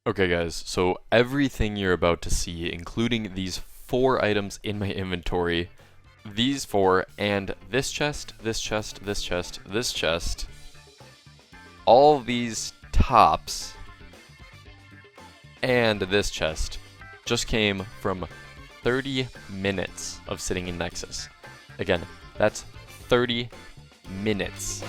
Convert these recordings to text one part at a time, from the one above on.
Okay guys, so everything you're about to see, including these 4 items in my inventory, these 4, and this chest, this chest, this chest, this chest, all these tops, and this chest, just came from 30 minutes of sitting in Nexus. Again, that's 30 minutes.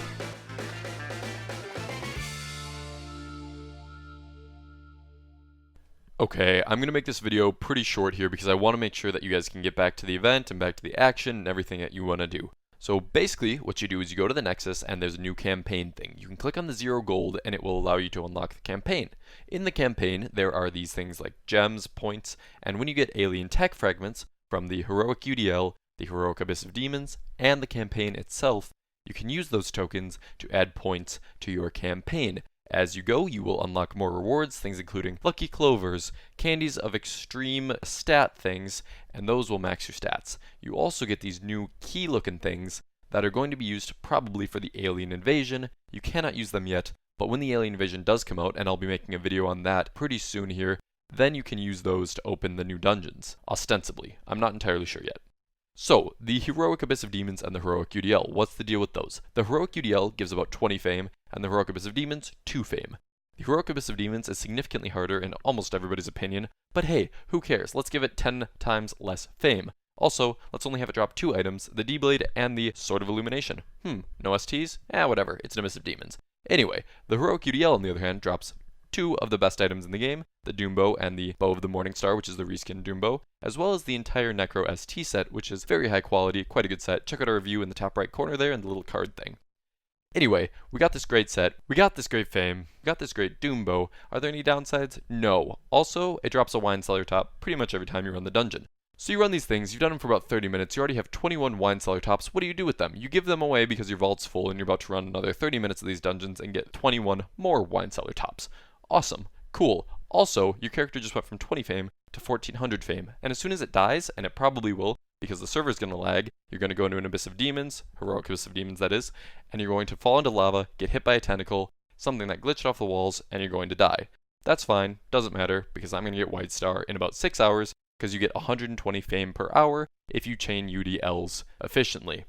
Okay, I'm going to make this video pretty short here because I want to make sure that you guys can get back to the event and back to the action and everything that you want to do. So basically, what you do is you go to the Nexus and there's a new campaign thing. You can click on the 0 gold and it will allow you to unlock the campaign. In the campaign, there are these things like gems, points, and when you get alien tech fragments from the Heroic UDL, the Heroic Abyss of Demons, and the campaign itself, you can use those tokens to add points to your campaign. As you go, you will unlock more rewards, things including lucky clovers, candies of extreme stat things, and those will max your stats. You also get these new key looking things that are going to be used probably for the alien invasion. You cannot use them yet, but when the alien invasion does come out, and I'll be making a video on that pretty soon here, then you can use those to open the new dungeons, ostensibly. I'm not entirely sure yet. So, the Heroic Abyss of Demons and the Heroic UDL, what's the deal with those? The Heroic UDL gives about 20 fame, and the Heroic Abyss of Demons, 2 fame. The Heroic Abyss of Demons is significantly harder in almost everybody's opinion, but hey, who cares? Let's give it 10 times less fame. Also, let's only have it drop 2 items, the D-Blade and the Sword of Illumination. No STs? Whatever, it's an Abyss of Demons. Anyway, the Heroic UDL on the other hand drops 2 of the best items in the game, the Doombow and the Bow of the Morningstar, which is the reskin Doombow, as well as the entire Necro ST set, which is very high quality, quite a good set. Check out our review in the top right corner there and the little card thing. Anyway, we got this great set, we got this great fame, we got this great Doombow. Are there any downsides? No. Also, it drops a wine cellar top pretty much every time you run the dungeon. So you run these things, you've done them for about 30 minutes, you already have 21 wine cellar tops. What do you do with them? You give them away because your vault's full and you're about to run another 30 minutes of these dungeons and get 21 more wine cellar tops. Awesome. Cool. Also, your character just went from 20 fame to 1400 fame, and as soon as it dies, and it probably will, because the server's going to lag, you're going to go into an Abyss of Demons, Heroic Abyss of Demons that is, and you're going to fall into lava, get hit by a tentacle, something that glitched off the walls, and you're going to die. That's fine, doesn't matter, because I'm going to get White Star in about 6 hours, because you get 120 fame per hour if you chain UDLs efficiently.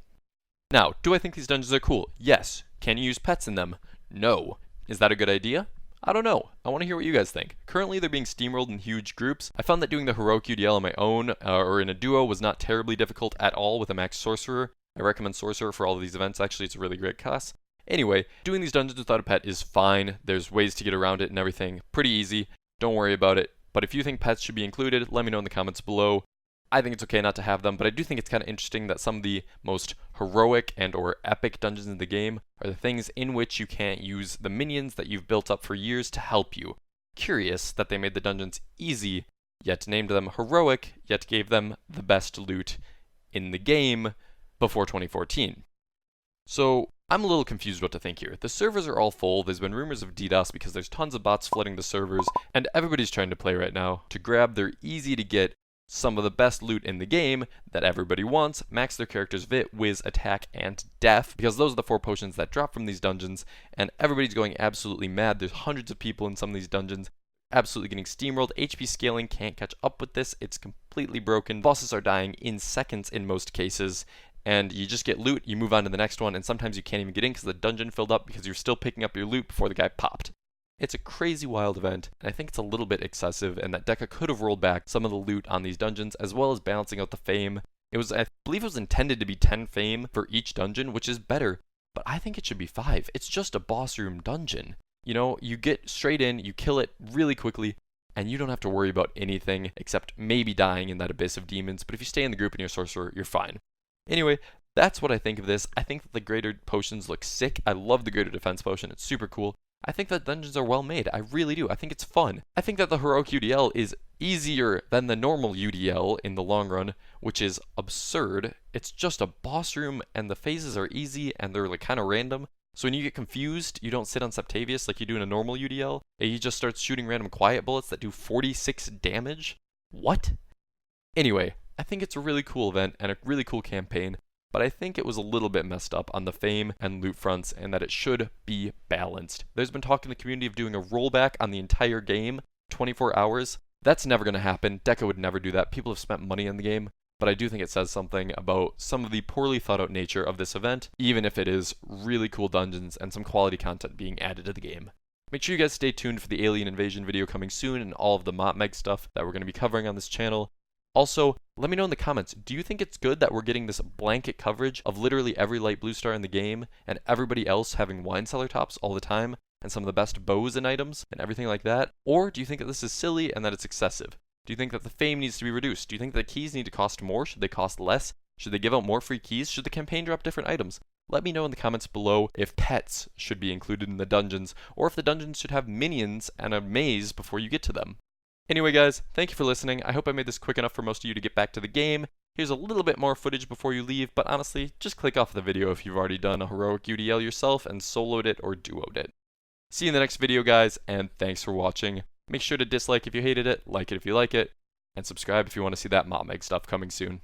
Now, do I think these dungeons are cool? Yes. Can you use pets in them? No. Is that a good idea? I don't know. I want to hear what you guys think. Currently, they're being steamrolled in huge groups. I found that doing the Heroic UDL on my own, or in a duo, was not terribly difficult at all with a max Sorcerer. I recommend Sorcerer for all of these events, actually, it's a really great class. Anyway, doing these dungeons without a pet is fine. There's ways to get around it and everything. Pretty easy. Don't worry about it. But if you think pets should be included, let me know in the comments below. I think it's okay not to have them, but I do think it's kind of interesting that some of the most heroic and or epic dungeons in the game are the things in which you can't use the minions that you've built up for years to help you. Curious that they made the dungeons easy, yet named them heroic, yet gave them the best loot in the game before 2014. So, I'm a little confused what to think here. The servers are all full, there's been rumors of DDoS because there's tons of bots flooding the servers, and everybody's trying to play right now to grab their easy to get some of the best loot in the game that everybody wants, max their character's Vit, Wiz, Attack, and Def, because those are the 4 potions that drop from these dungeons, and everybody's going absolutely mad. There's hundreds of people in some of these dungeons, absolutely getting steamrolled. HP scaling can't catch up with this, it's completely broken. Bosses are dying in seconds in most cases, and you just get loot, you move on to the next one, and sometimes you can't even get in because the dungeon filled up because you're still picking up your loot before the guy popped. It's a crazy wild event, and I think it's a little bit excessive, and that Deca could have rolled back some of the loot on these dungeons, as well as balancing out the fame. I believe it was intended to be 10 fame for each dungeon, which is better, but I think it should be 5. It's just a boss room dungeon. You know, you get straight in, you kill it really quickly, and you don't have to worry about anything except maybe dying in that Abyss of Demons, but if you stay in the group and you're a Sorcerer, you're fine. Anyway, that's what I think of this. I think that the Greater Potions look sick. I love the Greater Defense Potion, it's super cool. I think that dungeons are well made. I really do. I think it's fun. I think that the Heroic UDL is easier than the normal UDL in the long run, which is absurd. It's just a boss room, and the phases are easy, and they're like kind of random. So when you get confused, you don't sit on Septavius like you do in a normal UDL, and he just starts shooting random quiet bullets that do 46 damage. What? Anyway, I think it's a really cool event and a really cool campaign. but I think it was a little bit messed up on the fame and loot fronts, and that it should be balanced. There's been talk in the community of doing a rollback on the entire game 24 hours. That's never going to happen. Deca would never do that. People have spent money on the game. But I do think it says something about some of the poorly thought out nature of this event, even if it is really cool dungeons and some quality content being added to the game. Make sure you guys stay tuned for the alien invasion video coming soon and all of the MotMeg stuff that we're going to be covering on this channel. Also, let me know in the comments, do you think it's good that we're getting this blanket coverage of literally every light blue star in the game and everybody else having wine cellar tops all the time and some of the best bows and items and everything like that? Or do you think that this is silly and that it's excessive? Do you think that the fame needs to be reduced? Do you think that keys need to cost more? Should they cost less? Should they give out more free keys? Should the campaign drop different items? Let me know in the comments below if pets should be included in the dungeons, or if the dungeons should have minions and a maze before you get to them. Anyway guys, thank you for listening. I hope I made this quick enough for most of you to get back to the game. Here's a little bit more footage before you leave, but honestly, just click off the video if you've already done a heroic UDL yourself and soloed it or duoed it. See you in the next video guys, and thanks for watching. Make sure to dislike if you hated it, like it if you like it, and subscribe if you want to see that MotMeg stuff coming soon.